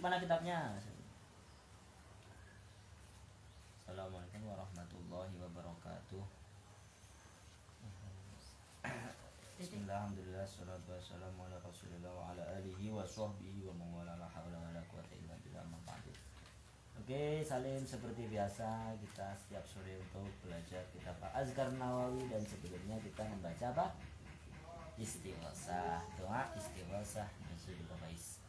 mana kitabnya? Assalamualaikum warahmatullahi wabarakatuh. Bismillah, alhamdulillah, salatu wassalamu ala rasulillah wa ala alihi wa sahbihi wa mawala la hawla wa la quwata illa billah. Oke, salim seperti biasa kita setiap sore untuk belajar kitab Azkar Nawawi, dan sebelumnya kita membaca apa? Istighosah, doa istighosah Nabi Bais.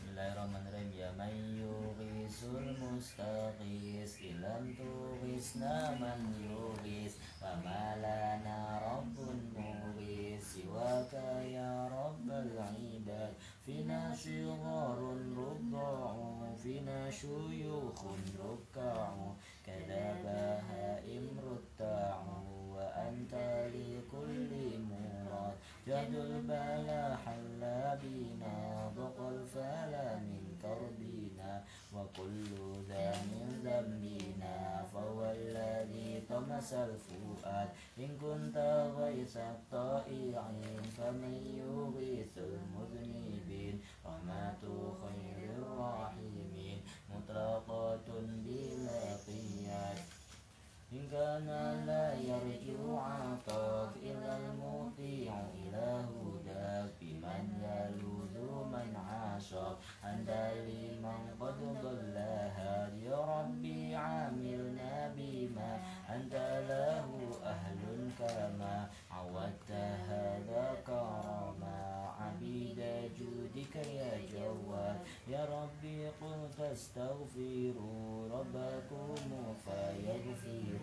Bismillahirrahmanirrahim. Ya man yughisul mustaqis ilam tughisna man yughis wa malana rabbun mughis siwaka ya rabbal ibad fina syugharun rubba'u fina syuyukhun rukka'u kadabaha imrutta'u wa anta li kulli murad jadul bala halabina baqal fala min karbina wa kullu dhamin dhambina fawalladhi tamasal fuad in kunta ghaisat ta'i'in faman yughithul mudnibin rahmatu khairir rahimin mutlaqatun bila qiyad in kana la yarju atak ilal muti'u ila hudak biman yaludhu man ashaq anda liman qad dhallaha ya rabbi amilna bima anta lahu ahlun kama awadta hadha karama abida judika ya jawad ya rabbi qul tastaghfiru rabbakum fayaghfir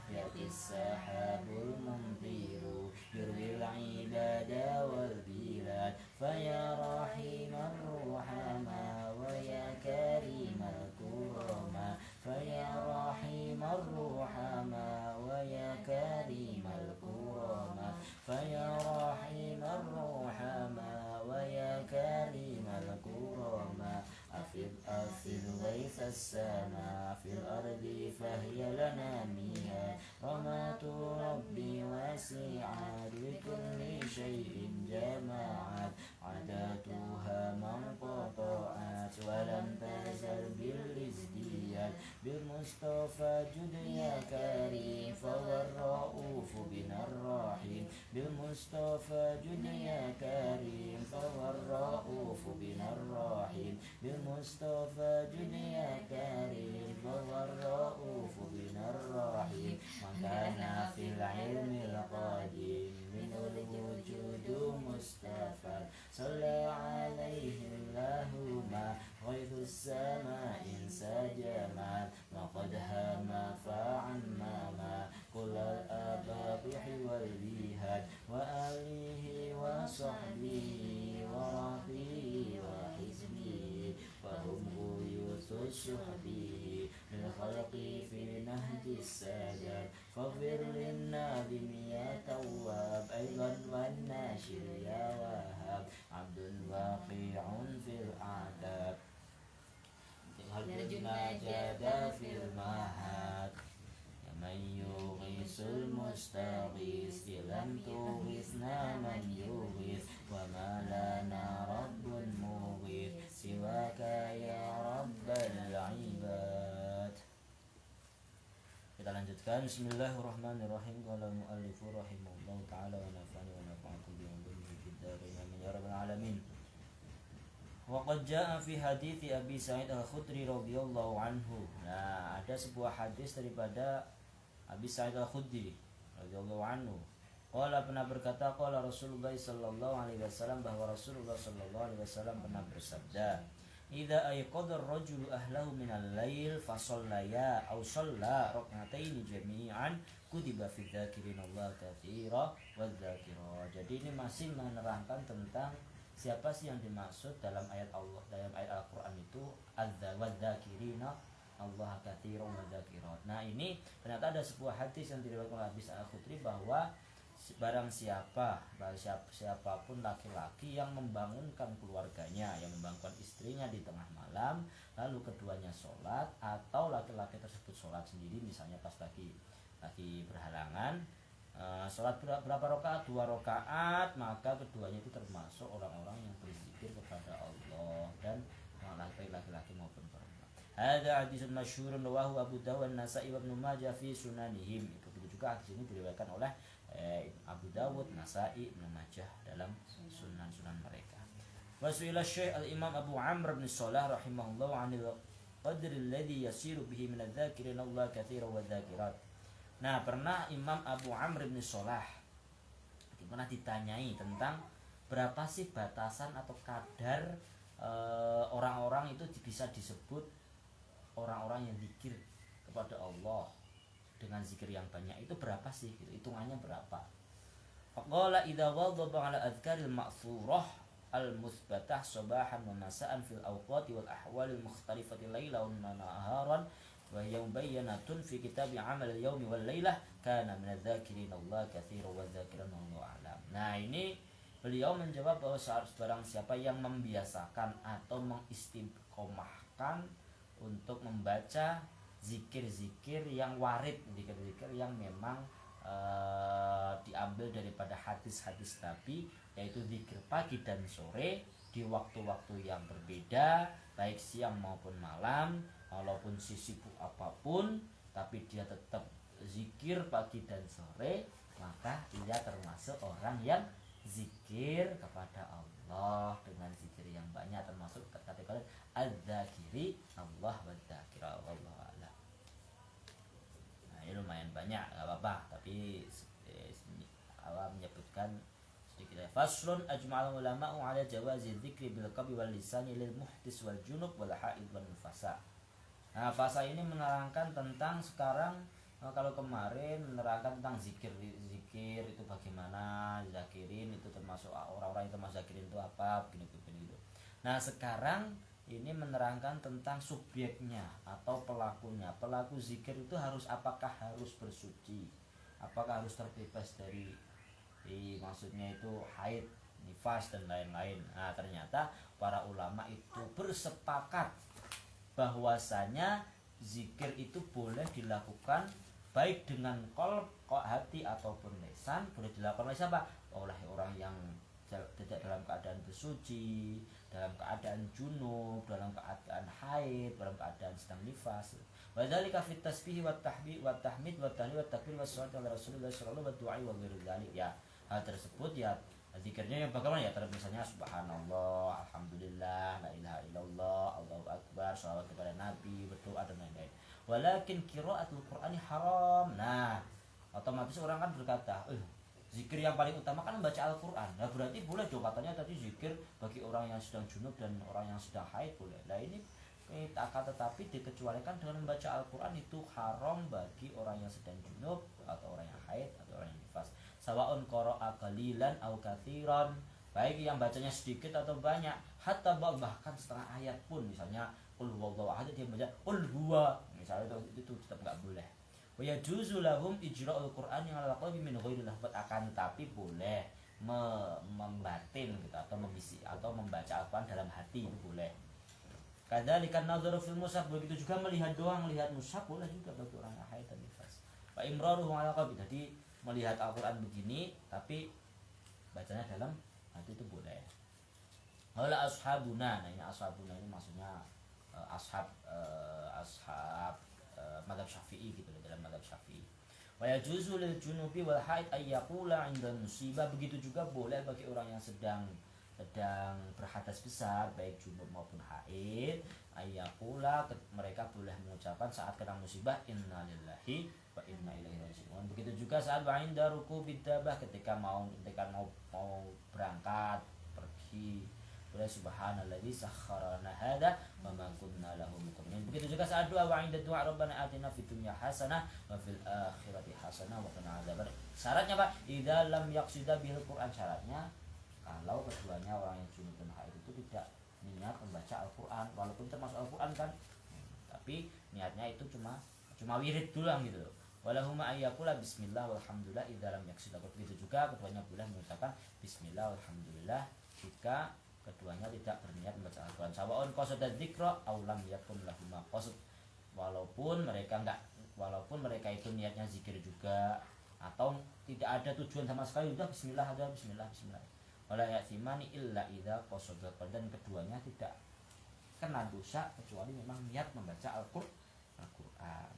yati sahabul mumtiru yurwil ibada wal bilad faya rahimar ruhama wa ya karimal kurama faya rahimar ruhama wa ya karimal kurama faya rahimar ruhama wa ya karimal kurama afid ghaitha as-sama fil ardi fahiya lana miha rahmatu rabbi wasi'at li kulli shay'in jama'at adatuha man qata'at wa lam tazal bil izdiyat bil mustafa jud ya karim fawar ra'ufu binar rahim bil mustafa jud ya karim fawar ra'ufu binar rahim bil mustafa jud ya karim fawar ra'ufu binar rahim makana fil ilmil qadim minul wujudu mustafa salla alaihi Allahumma ghaithus sama'in sajamat maqad hama fa'ammama kullal ababihi wal bihad wa alihi wa sahbihi wa rafihi wa hizbihi wa hum uyusus suhbihi lil khalqi fi nahji sajad faghfir linnadim ya tawwab aydan wan nashir ya wahab abdul waqi'un fil adab hal najada fil mahad ya man yughisul mustaghis ilam tughisna man yughis wa ma lana rabbun mughis siwaka ya rabbal ibad. Kita lanjutkan. Bismillahirrahmanirrahim. Qala mu'allifu rahimahullah ta'ala wa nafa'ani wa nafa'akum bi ulumuhi fid dharain amin ya rabbal alamin. Wa qad jaa'a fi hadithi Abi Sa'id Al-Khudri radhiyallahu anhu. Nah, ada sebuah hadis daripada Abi Sa'id Al-Khudri radhiyallahu anhu. Qala pernah berkata qala Rasulullah sallallahu alaihi wasallam, bahwa Rasulullah sallallahu alaihi wasallam pernah bersabda, idza ayqadha ar-rajulu ahlahu minal lail fa shallaya aw shalla rak'ataini jami'an kutiba fi dzakirinallaha katsira wadz-dzakira. Jadi ini masih menerangkan tentang siapa sih yang dimaksud dalam ayat Allah, dalam ayat Al-Qur'an itu wadz-dzakirina Allah katsira wadz-dzakirat. Nah, ini ternyata ada sebuah hadis yang diriwayatkan oleh Abi Sa'id Al-Khudri bahwa barang siapapun laki-laki yang membangunkan keluarganya, yang membangunkan istrinya di tengah malam, lalu keduanya sholat, atau laki-laki tersebut sholat sendiri, misalnya pas lagi berhalangan, sholat berapa rakaat? 2 rakaat, maka keduanya itu termasuk orang-orang yang berzikir kepada Hadza hadisun masyhurun rawahu Abu Dawud Nasa'i wa Ibnu Majah fi sunanihim. Begitu juga hadis ini diriwayatkan oleh Abu Dawud, Nasa'i, Ibnu Majah dalam sunan-sunan mereka. Wa su'ila Syekh al-Imam Abu Amr bin Shalah rahimahullah 'anil qadri alladhi yasiru bihi min adz-dzakirin Allah katsiran wa dzakirat. Nah, pernah Imam Abu Amr bin Shalah pernah ditanyai tentang berapa sih batasan atau kadar orang-orang itu bisa disebut orang-orang yang zikir kepada Allah dengan zikir yang banyak, itu berapa sih gitu, hitungannya berapa. Faqala idza ghadaba ala adhkaril ma'thurah al-muthbatah sabahan wa masa'an fil awqati wal ahwalil mukhtalifati lailan wa naharan wa yawbayyanatun fi kitabi amal al-yawmi wal lailah kana min adz-dzakirin Allah katsiran wa dzakiran wallahu a'lam. Nah, ini beliau menjawab bahwa barang siapa yang membiasakan atau mengistiqomahkan untuk membaca zikir-zikir yang warid, zikir-zikir yang memang diambil daripada hadis-hadis Nabi, yaitu zikir pagi dan sore di waktu-waktu yang berbeda, baik siang maupun malam, walaupun sibuk apapun, tapi dia tetap zikir pagi dan sore, maka dia termasuk orang yang zikir kepada Allah dengan zikir yang banyak, termasuk kategori az-zakiri Allah wa dzakira wallahu a'lam. Nah, ini lumayan banyak, enggak apa-apa, tapi Allah menyebutkan sedikit. Faslun ajma'al ulama'u 'ala jawazi dzikri bil qalbi wal lisani lil muhdis wal junub wal haid wal nufasa. Nah, pasal ini menerangkan tentang sekarang, kalau kemarin menerangkan tentang zikir itu bagaimana dizakirin, itu termasuk orang-orang yang termasuk zakirin itu apa, begini gitu. Nah, sekarang ini menerangkan tentang subjeknya atau pelakunya. Pelaku zikir itu apakah harus bersuci, apakah harus terbebas dari maksudnya itu haid, nifas dan lain-lain. Nah, ternyata para ulama itu bersepakat bahwasanya zikir itu boleh dilakukan baik dengan qalb, hati ataupun lisan. Boleh dilakukan oleh siapa? Oleh orang yang tidak dalam keadaan bersuci, dalam keadaan junub, dalam keadaan haid, dalam keadaan sedang nifas. Wa dzalika fit tasbih wa tahmid wa tahlil wa takbir wa salatu ala Rasulillah sallallahu alaihi wasallam wa ghairu dzalik. Ya, hal tersebut ya zikirnya yang bagaimana ya, misalnya subhanallah, alhamdulillah, la ilaha illallah, Allahu akbar, shalawat kepada nabi, berdoa dan lain-lain. Walakin qiraatul Qur'ani haram. Nah, otomatis orang kan berkata, zikir yang paling utama kan membaca Al-Qur'an. Nah, berarti boleh dong katanya tadi zikir bagi orang yang sedang junub dan orang yang sedang haid boleh. Nah, ini akan tetapi dikecualikan dengan membaca Al-Qur'an itu haram bagi orang yang sedang junub atau orang yang haid atau orang yang nifas. Sawaun qara'a qalilan aw katsiran, baik yang bacanya sedikit atau banyak, hatta bahkan setengah ayat pun, misalnya qul huwallahu ahad dia baca qul huwa, misalnya itu tetap enggak boleh. Wa yajuzu lahum ijra'ul Qur'an yang ala qalbi min ghairi lahfat, akan tapi boleh membatin gitu atau membisi atau membaca Al-Qur'an dalam hati itu boleh. Kadzalika nadzaru fil mushaf, begitu juga melihat mushaf boleh juga bagi orang yang haid dan nifas. Wa imraruhu ala qalbi, jadi melihat Al-Quran begini tapi bacanya dalam hati itu boleh. Wala ashabuna, nah ini ashabuna ini maksudnya ashab mazhab Syafi'i gitu, dalam mazhab Syafi'i. Wa yajuzu lil junubi wal haid ay yaqula 'inda musibah, begitu juga boleh bagi orang yang sedang berhadas besar baik junub maupun haid, ayyaqula, mereka boleh mengucapkan saat kena musibah innalillahi wa inna ilaihi raji'un. Begitu juga saat ba'inda rukubid dabah, ketika mau berangkat pergi, boleh subhanalladzi sakharana hadza wa ma kunna lahu muqrinin. Begitu juga saat doa ba'inda doa rabbana atina fid dunya hasanah wa fil akhirati hasanah wa qina adzabannar. Syaratnya Pak, idza lam yaqsida bil Qur'an, syaratnya kalau keduanya orang yang junub dan haid itu tidak niat membaca Al-Quran, walaupun termasuk Al-Quran kan, tapi niatnya itu cuma wirid doang gitu. Walahuma ayyakula bismillah walhamdulillah idza lam yaqsid. Begitu juga keduanya boleh mengucapkan bismillah walhamdulillah jika keduanya tidak berniat membaca Al-Quran. Sawaun qasada dzikra aw lam yakun lahuma qasd, walaupun mereka itu niatnya zikir juga atau tidak ada tujuan sama sekali, udah bismillah aja, bismillah. Wala ya'timani illa idza qasada, dan keduanya tidak kena dosa kecuali memang niat membaca Al-Qur'an.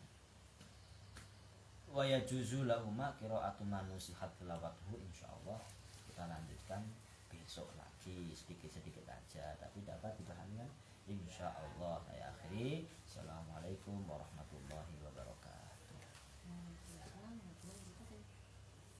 Wa yajuzu lahuma qira'atu man nusihat tilawatuhu, insyaallah kita lanjutkan besok lagi sedikit-sedikit aja, tapi dapat dipahami kan insyaallah. Saya akhiri. Assalamualaikum warahmatullahi wabarakatuh.